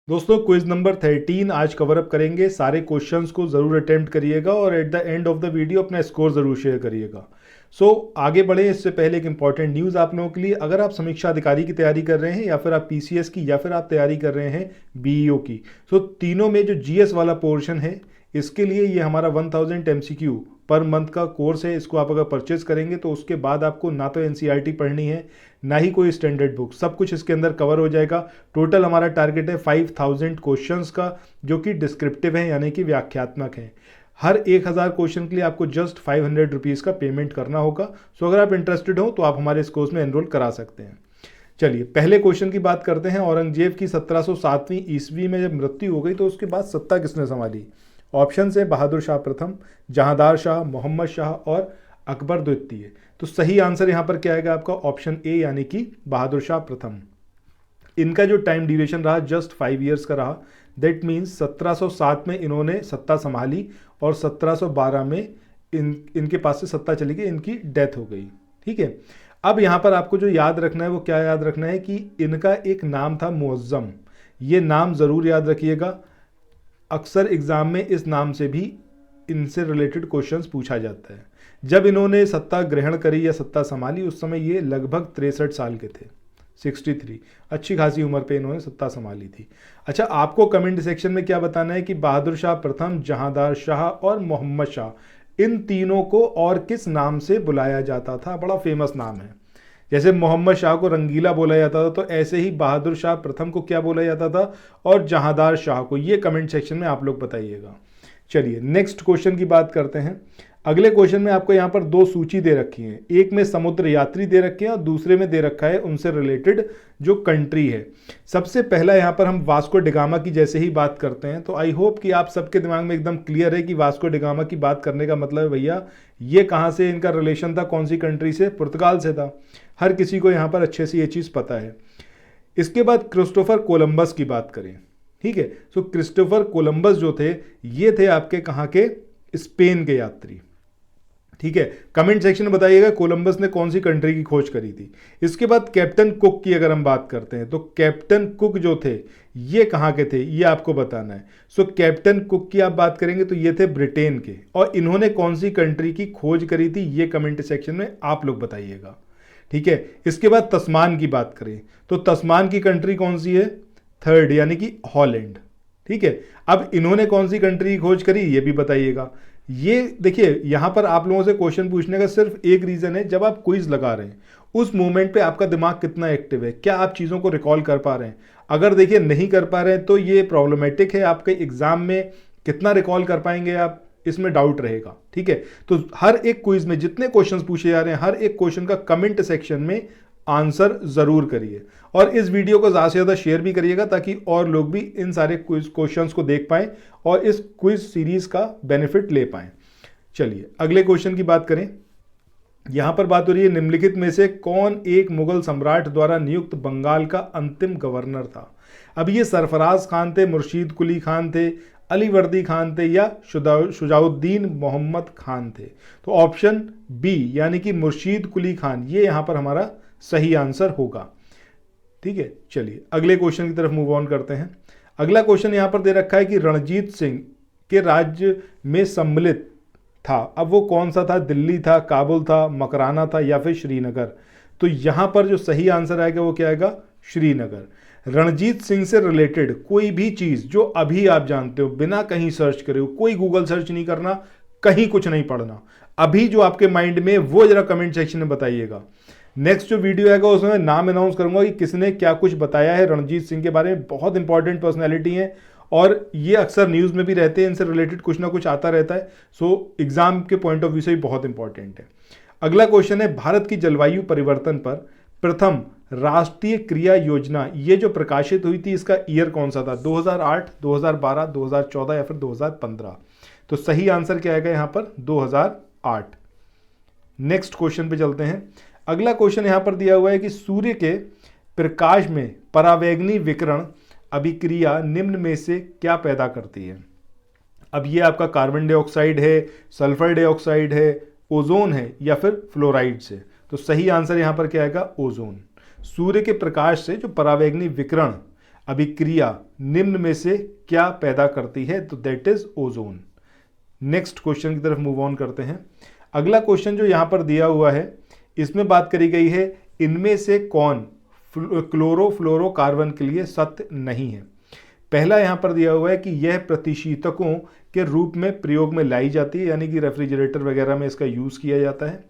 दोस्तों quiz number 13 आज cover up करेंगे। सारे क्वेश्चंस को ज़रूर अटेम्प्ट करिएगा और at the end of the video अपना स्कोर ज़रूर शेयर करिएगा। आगे बढ़े इससे पहले एक इंपॉर्टेंट न्यूज़ आप लोगों के लिए। अगर आप समीक्षा अधिकारी की तैयारी कर रहे हैं या फिर आप पीसीएस की या फिर आप तैयारी कर रहे हैं बीईओ की, तीनों में जो जीएस वाला पोर्शन है इसके लिए ये हमारा 1000 एमसीक्यू पर मंथ का कोर्स है। इसको आप अगर परचेज करेंगे तो उसके बाद आपको ना तो एनसीईआरटी पढ़नी है ना ही कोई स्टैंडर्ड बुक, सब कुछ इसके अंदर कवर हो जाएगा। टोटल हमारा टारगेट है 5000 क्वेश्चंस का, जो कि डिस्क्रिप्टिव है यानी कि व्याख्यात्मक है। हर 1000 क्वेश्चन के लिए आपको जस्ट 500 रुपीज़ का पेमेंट करना होगा। अगर आप इंटरेस्टेड हो तो आप हमारे इस कोर्स में एनरोल करा सकते हैं। चलिए पहले क्वेश्चन की बात करते हैं। औरंगजेब की 1707वीं ईस्वी में जब मृत्यु हो गई तो उसके बाद सत्ता किसने संभाली? ऑप्शन है बहादुर शाह प्रथम, जहांदार शाह, मोहम्मद शाह और अकबर द्वितीय। तो सही आंसर यहां पर क्या आएगा आपका? ऑप्शन ए यानी कि बहादुर शाह प्रथम। इनका जो टाइम ड्यूरेशन रहा जस्ट 5 ईयर्स का रहा। दैट मीन्स 1707 में इन्होंने सत्ता संभाली और 1712 में इनके पास से सत्ता चली गई, इनकी डेथ हो गई। ठीक है, अब यहां पर आपको जो याद रखना है वो क्या याद रखना है कि इनका एक नाम था मुअज्जम। ये नाम ज़रूर याद रखिएगा, अक्सर एग्जाम में इस नाम से भी इनसे रिलेटेड क्वेश्चंस पूछा जाता है। जब इन्होंने सत्ता ग्रहण करी या सत्ता संभाली उस समय ये लगभग 63 साल के थे, 63। अच्छी खासी उम्र पे इन्होंने सत्ता संभाली थी। अच्छा, आपको कमेंट सेक्शन में क्या बताना है कि बहादुर शाह प्रथम, जहांदार शाह और मोहम्मद शाह, इन तीनों को और किस नाम से बुलाया जाता था? बड़ा फेमस नाम है। जैसे मोहम्मद शाह को रंगीला बोला जाता था, तो ऐसे ही बहादुर शाह प्रथम को क्या बोला जाता था और जहांदार शाह को, ये कमेंट सेक्शन में आप लोग बताइएगा। चलिए नेक्स्ट क्वेश्चन की बात करते हैं। अगले क्वेश्चन में आपको यहाँ पर दो सूची दे रखी है, एक में समुद्र यात्री दे रखे हैं और दूसरे में दे रखा है उनसे रिलेटेड जो कंट्री है। सबसे पहला यहाँ पर हम वास्को डिगामा की जैसे ही बात करते हैं तो आई होप कि आप सबके दिमाग में एकदम क्लियर है कि वास्को डिगामा की बात करने का मतलब है भैया ये कहाँ से इनका रिलेशन था, कौन सी कंट्री से? पुर्तगाल से था। हर किसी को यहाँ पर अच्छे से ये चीज़ पता है। इसके बाद क्रिस्टोफर कोलंबस की बात करें। ठीक है, क्रिस्टोफर कोलंबस जो थे ये थे आपके कहाँ के? स्पेन के यात्री। ठीक है, कमेंट सेक्शन में बताइएगा कोलंबस ने कौन सी कंट्री की खोज करी थी। इसके बाद कैप्टन कुक की अगर हम बात करते हैं तो कैप्टन कुक जो थे ये कहाँ के थे, ये आपको बताना है। कैप्टन कुक की आप बात करेंगे तो ये थे ब्रिटेन के, और इन्होंने कौन सी कंट्री की खोज करी थी ये कमेंट सेक्शन में आप लोग बताइएगा। ठीक है, इसके बाद तस्मान की बात करें तो तस्मान की कंट्री कौन सी है? थर्ड यानी कि हॉलैंड। ठीक है, अब इन्होंने कौन सी कंट्री की खोज करी ये भी बताइएगा। ये देखिए यहां पर आप लोगों से क्वेश्चन पूछने का सिर्फ एक रीजन है, जब आप क्विज लगा रहे हैं उस मोमेंट पे आपका दिमाग कितना एक्टिव है, क्या आप चीज़ों को रिकॉल कर पा रहे हैं। अगर देखिए नहीं कर पा रहे हैं तो ये प्रॉब्लमेटिक है, आपके एग्जाम में कितना रिकॉल कर पाएंगे आप, इसमें डाउट रहेगा। ठीक है, तो हर एक क्विज में जितने क्वेश्चंस पूछे जा रहे हैं हर एक क्वेश्चन का कमेंट सेक्शन में आंसर जरूर करिए और इस वीडियो को ज़्यादा से ज़्यादा शेयर भी करिएगा ताकि और लोग भी इन सारे क्विज क्वेश्चंस को देख पाएं और इस क्विज सीरीज का बेनिफिट ले पाएं। चलिए अगले क्वेश्चन की बात करें। यहां पर बात हो रही है निम्नलिखित में से कौन एक मुगल सम्राट द्वारा नियुक्त बंगाल का अंतिम गवर्नर था? अब ये सरफराज खान थे, मुर्शीद कुली खान थे, अलीवर्दी खान थे या शुजाउद्दीन मोहम्मद खान थे? तो ऑप्शन बी यानी कि मुर्शीद कुली खान ये यहां पर हमारा सही आंसर होगा। ठीक है, चलिए अगले क्वेश्चन की तरफ मूव ऑन करते हैं। अगला क्वेश्चन यहां पर दे रखा है कि रणजीत सिंह के राज्य में सम्मिलित था, अब वो कौन सा था? दिल्ली था, काबुल था, मकराना था या फिर श्रीनगर? तो यहां पर जो सही आंसर आएगा वो क्या आएगा? श्रीनगर। रणजीत सिंह से रिलेटेड कोई भी चीज जो अभी आप जानते हो बिना कहीं सर्च करे हो, कोई गूगल सर्च नहीं करना, कहीं कुछ नहीं पढ़ना, अभी जो आपके माइंड में वो जरा कमेंट सेक्शन में बताइएगा। नेक्स्ट जो वीडियो आएगा उसमें नाम अनाउंस करूंगा कि किसने क्या कुछ बताया है रणजीत सिंह के बारे में। बहुत इंपॉर्टेंट पर्सनैलिटी है और ये अक्सर न्यूज़ में भी रहते हैं, इनसे रिलेटेड कुछ ना कुछ आता रहता है। एग्जाम के पॉइंट ऑफ व्यू से भी बहुत इंपॉर्टेंट है। अगला क्वेश्चन है भारत की जलवायु परिवर्तन पर प्रथम राष्ट्रीय क्रिया योजना ये जो प्रकाशित हुई थी इसका ईयर कौन सा था? 2008, 2012, 2014 या फिर 2015? तो सही आंसर क्या आएगा यहाँ पर? 2008। नेक्स्ट क्वेश्चन पे चलते हैं। अगला क्वेश्चन यहां पर दिया हुआ है कि सूर्य के प्रकाश में परावैंगनी विकिरण अभिक्रिया निम्न में से क्या पैदा करती है? अब ये आपका कार्बन डाइऑक्साइड है, सल्फर डाइऑक्साइड है, ओजोन है या फिर फ्लोराइड से? तो सही आंसर यहां पर क्या आएगा? ओजोन। सूर्य के प्रकाश से जो परावैंगनी विकिरण अभिक्रिया निम्न में से क्या पैदा करती है? तो that is ozone. Next question की तरफ मूव ऑन करते हैं। अगला क्वेश्चन जो यहाँ पर दिया हुआ है इसमें बात करी गई है इनमें से कौन क्लोरोफ्लोरोकार्बन के लिए सत्य नहीं है। पहला यहाँ पर दिया हुआ है कि यह प्रतिशीतकों के रूप में प्रयोग में लाई जाती है, यानी कि रेफ्रिजरेटर वगैरह में इसका यूज़ किया जाता है।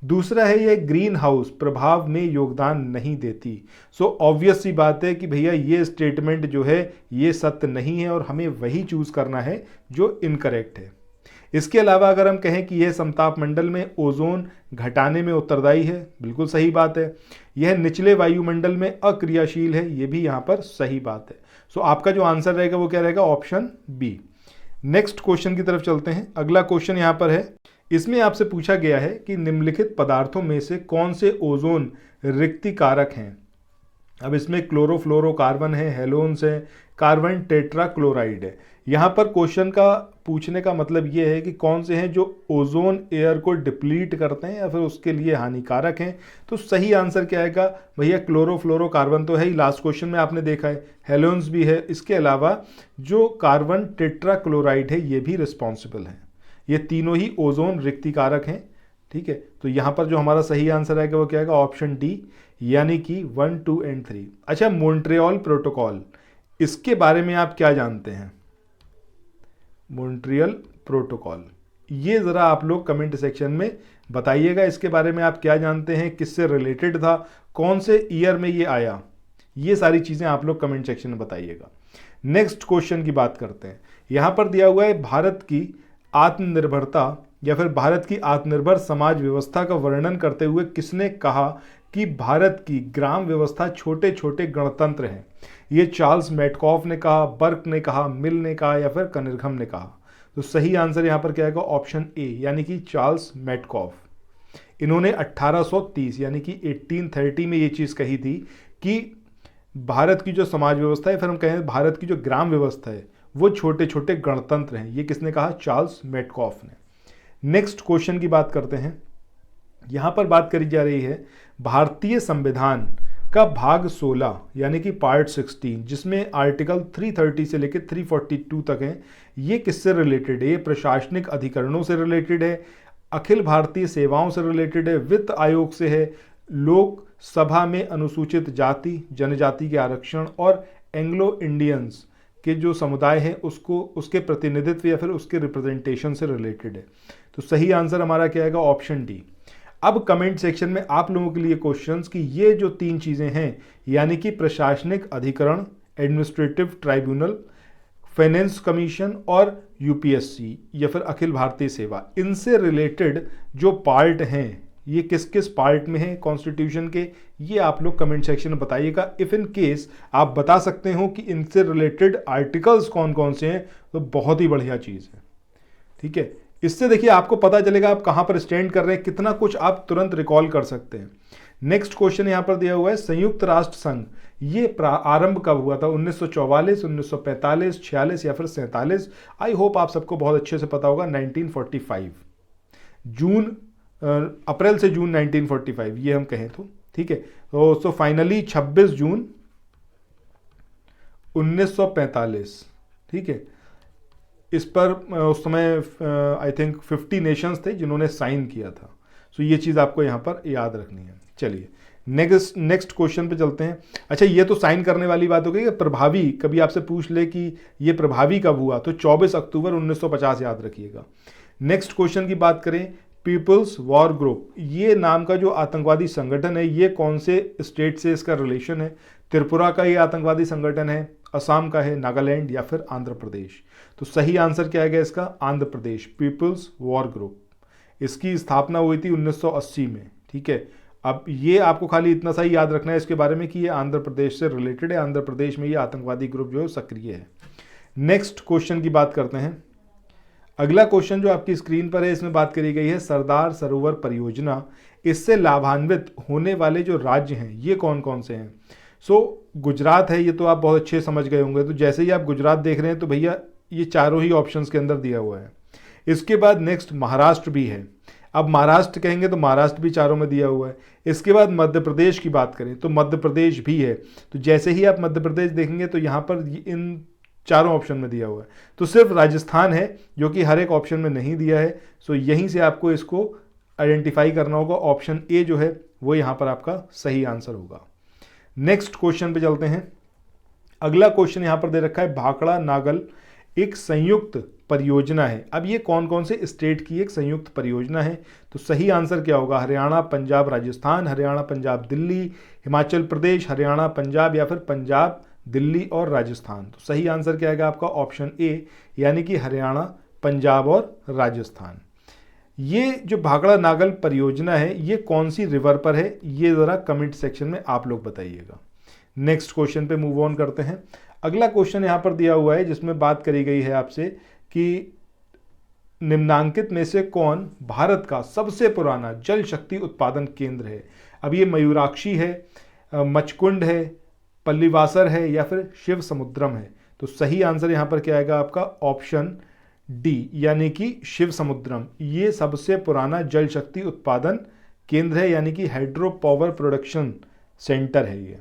दूसरा है यह ग्रीन हाउस प्रभाव में योगदान नहीं देती। सो ऑब्वियस सी बात है कि भैया ये स्टेटमेंट जो है ये सत्य नहीं है और हमें वही चूज करना है जो इनकरेक्ट है। इसके अलावा अगर हम कहें कि यह समताप मंडल में ओजोन घटाने में उत्तरदायी है, बिल्कुल सही बात है। यह निचले वायुमंडल में अक्रियाशील है, यह भी यहाँ पर सही बात है। सो आपका जो आंसर रहेगा वो क्या रहेगा? Option B. नेक्स्ट क्वेश्चन की तरफ चलते हैं। अगला क्वेश्चन यहाँ पर है, इसमें आपसे पूछा गया है कि निम्नलिखित पदार्थों में से कौन से ओजोन रिक्तिकारक हैं। अब इसमें क्लोरोफ्लोरोकार्बन है, हेलोन्स है, कार्बन टेट्राक्लोराइड है। यहाँ पर क्वेश्चन का पूछने का मतलब ये है कि कौन से हैं जो ओजोन एयर को डिप्लीट करते हैं या फिर उसके लिए हानिकारक हैं। तो सही आंसर क्या आएगा? भैया क्लोरोफ्लोरोकार्बन तो है ही, लास्ट क्वेश्चन में आपने देखा है, हेलोन्स भी है, इसके अलावा जो कार्बन टेट्राक्लोराइड है ये भी रिस्पॉन्सिबल है। ये तीनों ही ओजोन रिक्तिकारक हैं। ठीक है, तो यहाँ पर जो हमारा सही आंसर आएगा वो क्या आएगा? ऑप्शन डी, यानी कि 1, 2 एंड 3। अच्छा, मॉन्ट्रियल प्रोटोकॉल, इसके बारे में आप क्या जानते हैं? मॉन्ट्रियल प्रोटोकॉल, ये ज़रा आप लोग कमेंट सेक्शन में बताइएगा, इसके बारे में आप क्या जानते हैं, किससे रिलेटेड था, कौन से ईयर में ये आया, ये सारी चीज़ें आप लोग कमेंट सेक्शन में बताइएगा। नेक्स्ट क्वेश्चन की बात करते हैं। यहाँ पर दिया हुआ है भारत की आत्मनिर्भरता या फिर भारत की आत्मनिर्भर समाज व्यवस्था का वर्णन करते हुए किसने कहा कि भारत की ग्राम व्यवस्था छोटे छोटे गणतंत्र हैं? ये चार्ल्स मेटकॉफ ने कहा, बर्क ने कहा, मिल ने कहा या फिर कनिर्घम ने कहा। तो सही आंसर यहाँ पर क्या आएगा? ऑप्शन ए, यानी कि चार्ल्स मेटकॉफ। इन्होंने 1830 यानी कि 1830 में ये चीज़ कही थी कि भारत की जो समाज व्यवस्था है, फिर हम कहें भारत की जो ग्राम व्यवस्था है वो छोटे छोटे गणतंत्र हैं। ये किसने कहा? चार्ल्स मेटकॉफ ने। नेक्स्ट क्वेश्चन की बात करते हैं। यहाँ पर बात करी जा रही है भारतीय संविधान का भाग 16 यानी कि पार्ट 16, जिसमें आर्टिकल 330 से लेकर 342 तक है, ये किससे रिलेटेड है? ये प्रशासनिक अधिकरणों से रिलेटेड है, अखिल भारतीय सेवाओं से रिलेटेड है, वित्त आयोग से है, लोकसभा में अनुसूचित जाति जनजाति के आरक्षण और एंग्लो इंडियंस के जो समुदाय है उसको उसके प्रतिनिधित्व या फिर उसके रिप्रेजेंटेशन से रिलेटेड है। तो सही आंसर हमारा क्या आएगा? Option D. अब कमेंट सेक्शन में आप लोगों के लिए क्वेश्चंस कि ये जो तीन चीज़ें हैं, यानी कि प्रशासनिक अधिकरण, एडमिनिस्ट्रेटिव ट्राइब्यूनल, फाइनेंस कमीशन और यूपीएससी या फिर अखिल भारतीय सेवा, इनसे रिलेटेड जो पार्ट हैं ये किस किस पार्ट में है कॉन्स्टिट्यूशन के, ये आप लोग कमेंट सेक्शन में बताइएगा। इफ़ इन केस आप बता सकते हो कि इनसे रिलेटेड आर्टिकल्स कौन कौन से हैं तो बहुत ही बढ़िया चीज़ है। ठीक है, इससे देखिए आपको पता चलेगा आप कहाँ पर स्टैंड कर रहे हैं, कितना कुछ आप तुरंत रिकॉल कर सकते हैं। नेक्स्ट क्वेश्चन यहाँ पर दिया हुआ है, संयुक्त राष्ट्र संघ ये आरंभ कब हुआ था? 1944, 1945, 46 या फिर 47? आई होप आप सबको बहुत अच्छे से पता होगा, 1945 जून, अप्रैल से जून 1945 ये हम कहें तो। ठीक है, तो फाइनली 26 जून 1945। ठीक है, इस पर उस समय आई थिंक 50 नेशंस थे जिन्होंने साइन किया था। सो ये चीज़ आपको यहाँ पर याद रखनी है। चलिए नेक्स्ट क्वेश्चन पे चलते हैं। अच्छा, ये तो साइन करने वाली बात हो गई कि प्रभावी, कभी आपसे पूछ ले कि ये प्रभावी कब हुआ तो 24 अक्टूबर 1950 याद रखिएगा। नेक्स्ट क्वेश्चन की बात करें, पीपल्स वॉर ग्रुप ये नाम का जो आतंकवादी संगठन है ये कौन से स्टेट से इसका रिलेशन है? त्रिपुरा का ये आतंकवादी संगठन है, असम का है, नागालैंड या फिर आंध्र प्रदेश? तो सही आंसर क्या आएगा इसका? Andhra Pradesh, peoples war group. इसकी स्थापना हुई थी 1980 में। ठीक है, अब ये आपको खाली इतना सा ही याद रखना है इसके बारे में कि ये आंध्र प्रदेश से रिलेटेड है, आंध्र प्रदेश में ये आतंकवादी ग्रुप जो है सक्रिय है। नेक्स्ट क्वेश्चन की बात करते हैं। अगला क्वेश्चन जो आपकी स्क्रीन पर है इसमें बात करी गई है सरदार सरोवर परियोजना, इससे लाभान्वित होने वाले जो राज्य हैं ये कौन कौन से हैं? गुजरात है, ये तो आप बहुत अच्छे समझ गए होंगे। तो जैसे ही आप गुजरात देख रहे हैं तो भैया ये चारों ही ऑप्शंस के अंदर दिया हुआ है। इसके बाद नेक्स्ट महाराष्ट्र भी है। अब महाराष्ट्र कहेंगे तो महाराष्ट्र भी चारों में दिया हुआ है। इसके बाद मध्य प्रदेश की बात करें तो मध्य प्रदेश भी है। तो जैसे ही आप मध्य प्रदेश देखेंगे तो यहाँ पर इन चारों ऑप्शन में दिया हुआ है। तो सिर्फ राजस्थान है जो कि हर एक ऑप्शन में नहीं दिया है। सो यहीं से आपको इसको आइडेंटिफाई करना होगा। ऑप्शन ए जो है वो यहाँ पर आपका सही आंसर होगा। नेक्स्ट क्वेश्चन पे चलते हैं। अगला क्वेश्चन यहाँ पर दे रखा है, भाखड़ा नागल एक संयुक्त परियोजना है। अब ये कौन कौन से स्टेट की एक संयुक्त परियोजना है? तो सही आंसर क्या होगा? हरियाणा, पंजाब, राजस्थान, हरियाणा, पंजाब, दिल्ली, हिमाचल प्रदेश, हरियाणा, पंजाब या फिर पंजाब, दिल्ली और राजस्थान। तो सही आंसर क्या आएगा आपका? ऑप्शन ए, यानी कि हरियाणा, पंजाब और राजस्थान। ये जो भाखड़ा नागल परियोजना है ये कौन सी रिवर पर है? ये ज़रा कमेंट सेक्शन में आप लोग बताइएगा। नेक्स्ट क्वेश्चन पे मूव ऑन करते हैं। अगला क्वेश्चन यहाँ पर दिया हुआ है जिसमें बात करी गई है आपसे कि निम्नांकित में से कौन भारत का सबसे पुराना जल शक्ति उत्पादन केंद्र है? अब ये मयूराक्षी है, मचकुंड है, पल्लीवासर है या फिर शिव समुद्रम है? तो सही आंसर यहाँ पर क्या आएगा आपका? ऑप्शन डी, यानी कि शिव समुद्रम। ये सबसे पुराना जल शक्ति उत्पादन केंद्र है, यानी कि हाइड्रो पावर प्रोडक्शन सेंटर है ये।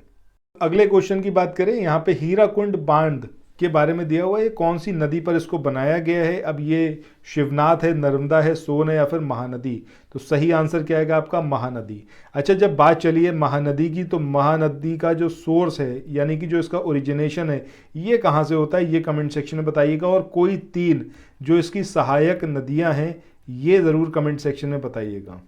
अगले क्वेश्चन की बात करें, यहाँ पे हीराकुंड बांध के बारे में दिया हुआ है। कौन सी नदी पर इसको बनाया गया है? अब ये शिवनाथ है, नर्मदा है, सोन है या फिर महानदी? तो सही आंसर क्या आएगा आपका? महानदी। अच्छा, जब बात चली है महानदी की, तो महानदी का जो सोर्स है यानी कि जो इसका ओरिजिनेशन है ये कहाँ से होता है? ये कमेंट सेक्शन में बताइएगा। और कोई 3 जो इसकी सहायक नदियाँ हैं ये ज़रूर कमेंट सेक्शन में बताइएगा।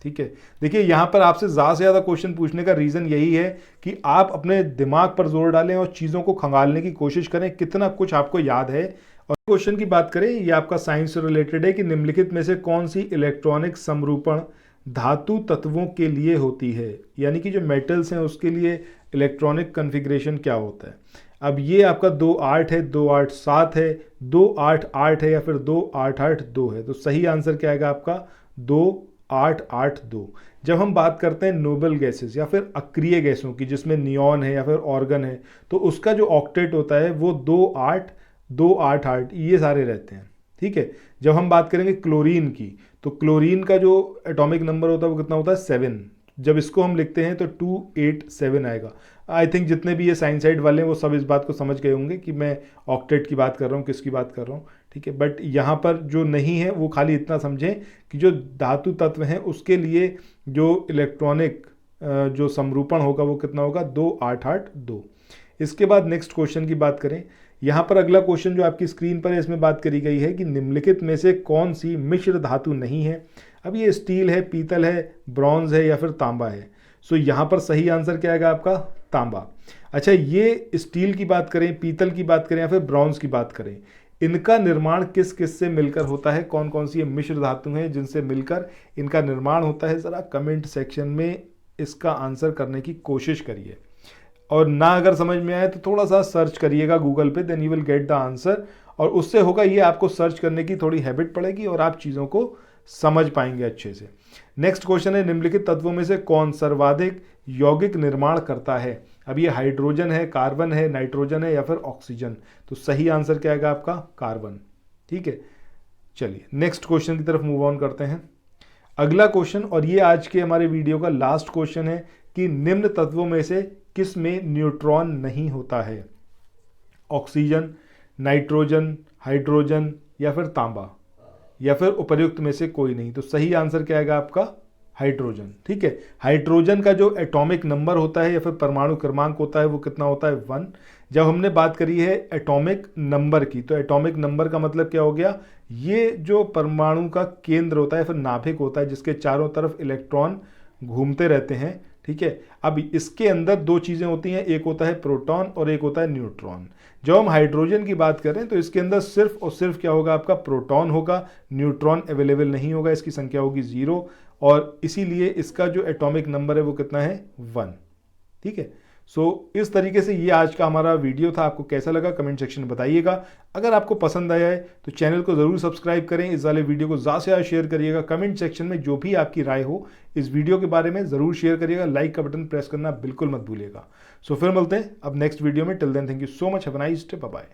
ठीक है, देखिए यहाँ पर आपसे ज़्यादा से ज़्यादा क्वेश्चन पूछने का रीज़न यही है कि आप अपने दिमाग पर जोर डालें और चीज़ों को खंगालने की कोशिश करें कितना कुछ आपको याद है। और क्वेश्चन की बात करें, ये आपका साइंस से रिलेटेड है कि निम्नलिखित में से कौन सी इलेक्ट्रॉनिक समरूपण धातु तत्वों के लिए होती है? यानी कि जो मेटल्स हैं उसके लिए इलेक्ट्रॉनिक कन्फिग्रेशन क्या होता है? अब ये आपका 2-8 है, 2-8-7 है, 2-8-8 है या फिर 2-8-8-2 है? तो सही आंसर क्या आएगा आपका? 2-8-8-2। जब हम बात करते हैं नोबल गैसेस या फिर अक्रिय गैसों की जिसमें नियॉन है या फिर ऑर्गन है, तो उसका जो ऑक्टेट होता है वो 2-8-2-8-8 ये सारे रहते हैं। ठीक है, जब हम बात करेंगे क्लोरीन की, तो क्लोरीन का जो एटॉमिक नंबर होता है वो कितना होता है? 7। जब इसको हम लिखते हैं तो 2-8-7 आएगा। आई थिंक जितने भी ये साइंसाइड वाले हैं वो सब इस बात को समझ गए होंगे कि मैं ऑक्टेट की बात कर रहा हूँ, किसकी बात कर रहा हूँ। ठीक है, बट यहाँ पर जो नहीं है वो खाली इतना समझें कि जो धातु तत्व हैं उसके लिए जो इलेक्ट्रॉनिक जो समरूपण होगा वो कितना होगा? 2-8-8-2। इसके बाद नेक्स्ट क्वेश्चन की बात करें, यहाँ पर अगला क्वेश्चन जो आपकी स्क्रीन पर है इसमें बात करी गई है कि निम्नलिखित में से कौन सी मिश्र धातु नहीं है? अब ये स्टील है, पीतल है, ब्रॉन्ज है या फिर तांबा है? सो यहाँ पर सही आंसर क्या आएगा आपका? तांबा। अच्छा, ये स्टील की बात करें, पीतल की बात करें या फिर ब्रॉन्ज की बात करें, इनका निर्माण किस किस से मिलकर होता है? कौन कौन सी ये मिश्र धातु हैं जिनसे मिलकर इनका निर्माण होता है? ज़रा कमेंट सेक्शन में इसका आंसर करने की कोशिश करिए। और ना अगर समझ में आए तो थोड़ा सा सर्च करिएगा गूगल पे, then you will get the answer. और उससे होगा ये आपको सर्च करने की थोड़ी हैबिट पड़ेगी और आप चीज़ों को समझ पाएंगे अच्छे से। नेक्स्ट क्वेश्चन है, निम्नलिखित तत्वों में से कौन सर्वाधिक यौगिक निर्माण करता है? अब ये हाइड्रोजन है, कार्बन है, नाइट्रोजन है या फिर ऑक्सीजन? तो सही आंसर क्या आएगा आपका? कार्बन। ठीक है, चलिए नेक्स्ट क्वेश्चन की तरफ मूव ऑन करते हैं। अगला क्वेश्चन, और ये आज के हमारे वीडियो का लास्ट क्वेश्चन है कि निम्न तत्वों में से किस में न्यूट्रॉन नहीं होता है? ऑक्सीजन, नाइट्रोजन, हाइड्रोजन या फिर तांबा, या फिर उपर्युक्त में से कोई नहीं? तो सही आंसर क्या आएगा आपका? हाइड्रोजन। ठीक है, हाइड्रोजन का जो एटॉमिक नंबर होता है या फिर परमाणु क्रमांक होता है वो कितना होता है? 1। जब हमने बात करी है एटॉमिक नंबर की, तो एटॉमिक नंबर का मतलब क्या हो गया? ये जो परमाणु का केंद्र होता है फिर नाभिक होता है जिसके चारों तरफ इलेक्ट्रॉन घूमते रहते हैं। ठीक है, अब इसके अंदर 2 चीज़ें होती हैं, एक होता है प्रोटॉन और एक होता है न्यूट्रॉन। जब हम हाइड्रोजन की बात करें तो इसके अंदर सिर्फ और सिर्फ क्या होगा आपका? प्रोटॉन होगा, न्यूट्रॉन अवेलेबल नहीं होगा, इसकी संख्या होगी 0 और इसीलिए इसका जो एटॉमिक नंबर है वो कितना है? 1। ठीक है, सो इस तरीके से ये आज का हमारा वीडियो था। आपको कैसा लगा कमेंट सेक्शन में बताइएगा। अगर आपको पसंद आया है तो चैनल को ज़रूर सब्सक्राइब करें, इस वाले वीडियो को ज़्यादा से ज़्यादा शेयर करिएगा। कमेंट सेक्शन में जो भी आपकी राय हो इस वीडियो के बारे में ज़रूर शेयर करिएगा। लाइक का बटन प्रेस करना बिल्कुल मत भूलिएगा। सो फिर मिलते हैं अब नेक्स्ट वीडियो में। Till then thank you so much, have a nice day, bye bye.